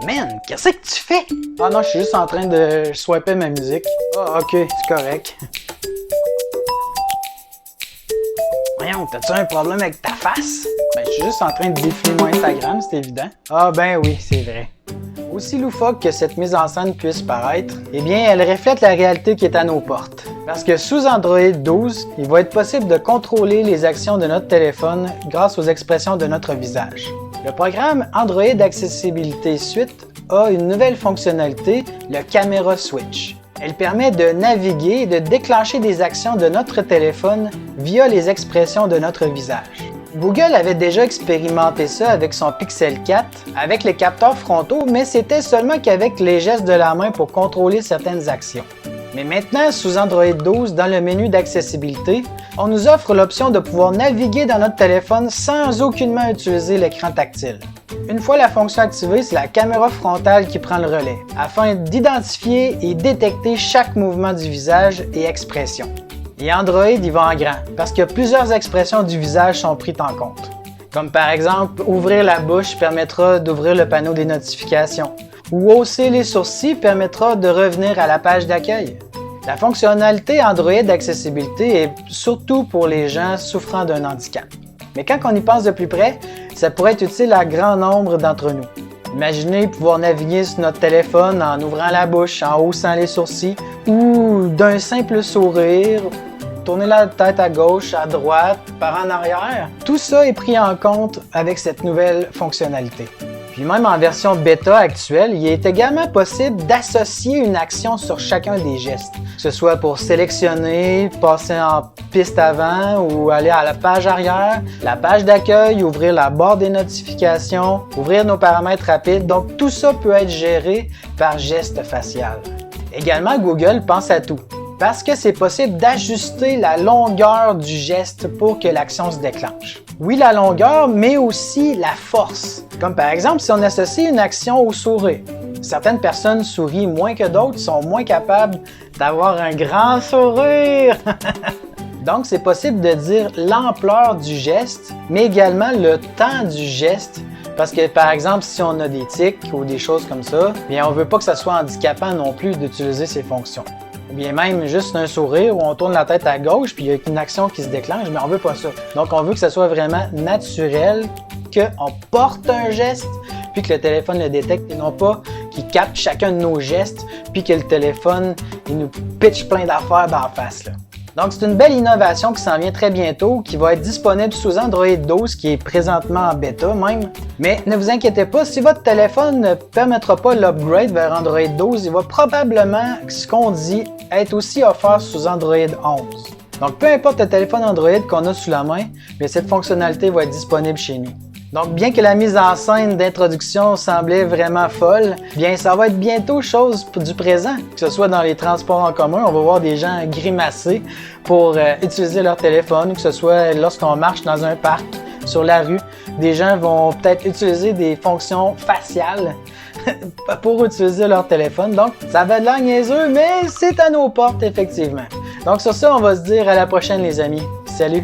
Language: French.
Man, qu'est-ce que tu fais? Ah non, je suis juste en train de swiper ma musique. Ah, ok, c'est correct. Voyons, t'as-tu un problème avec ta face? Ben, je suis juste en train de défiler mon Instagram, c'est évident. Ah ben oui, c'est vrai. Aussi loufoque que cette mise en scène puisse paraître, eh bien, elle reflète la réalité qui est à nos portes. Parce que sous Android 12, il va être possible de contrôler les actions de notre téléphone grâce aux expressions de notre visage. Le programme Android Accessibilité Suite a une nouvelle fonctionnalité, le Camera Switch. Elle permet de naviguer et de déclencher des actions de notre téléphone via les expressions de notre visage. Google avait déjà expérimenté ça avec son Pixel 4, avec les capteurs frontaux, mais c'était seulement qu'avec les gestes de la main pour contrôler certaines actions. Mais maintenant, sous Android 12, dans le menu d'accessibilité, on nous offre l'option de pouvoir naviguer dans notre téléphone sans aucunement utiliser l'écran tactile. Une fois la fonction activée, c'est la caméra frontale qui prend le relais, afin d'identifier et détecter chaque mouvement du visage et expression. Et Android, il va en grand, parce que plusieurs expressions du visage sont prises en compte. Comme par exemple, ouvrir la bouche permettra d'ouvrir le panneau des notifications, ou hausser les sourcils permettra de revenir à la page d'accueil. La fonctionnalité Android Accessibilité est surtout pour les gens souffrant d'un handicap. Mais quand on y pense de plus près, ça pourrait être utile à grand nombre d'entre nous. Imaginez pouvoir naviguer sur notre téléphone en ouvrant la bouche, en haussant les sourcils, ou d'un simple sourire, tourner la tête à gauche, à droite, par en arrière. Tout ça est pris en compte avec cette nouvelle fonctionnalité. Puis même en version bêta actuelle, il est également possible d'associer une action sur chacun des gestes, que ce soit pour sélectionner, passer en piste avant ou aller à la page arrière, la page d'accueil, ouvrir la barre des notifications, ouvrir nos paramètres rapides. Donc tout ça peut être géré par geste facial. Également, Google pense à tout, parce que c'est possible d'ajuster la longueur du geste pour que l'action se déclenche. Oui, la longueur, mais aussi la force. Comme par exemple, si on associe une action au sourire. Certaines personnes sourient moins que d'autres, sont moins capables d'avoir un grand sourire. Donc, c'est possible de dire l'ampleur du geste, mais également le temps du geste. Parce que, par exemple, si on a des tics ou des choses comme ça, bien, on ne veut pas que ça soit handicapant non plus d'utiliser ces fonctions. Ou bien même juste un sourire où on tourne la tête à gauche puis il y a une action qui se déclenche, mais on veut pas ça. Donc on veut que ça soit vraiment naturel, qu'on porte un geste puis que le téléphone le détecte et non pas qu'il capte chacun de nos gestes puis que le téléphone il nous pitch plein d'affaires d'en face là. Donc c'est une belle innovation qui s'en vient très bientôt, qui va être disponible sous Android 12, qui est présentement en bêta même. Mais ne vous inquiétez pas, si votre téléphone ne permettra pas l'upgrade vers Android 12, il va probablement, ce qu'on dit, être aussi offert sous Android 11. Donc peu importe le téléphone Android qu'on a sous la main, mais cette fonctionnalité va être disponible chez nous. Donc bien que la mise en scène d'introduction semblait vraiment folle, bien ça va être bientôt chose du présent, que ce soit dans les transports en commun, on va voir des gens grimacer pour utiliser leur téléphone, que ce soit lorsqu'on marche dans un parc, sur la rue, des gens vont peut-être utiliser des fonctions faciales pour utiliser leur téléphone. Donc ça va de l'air niaiseux, mais c'est à nos portes effectivement. Donc sur ça, on va se dire à la prochaine les amis. Salut!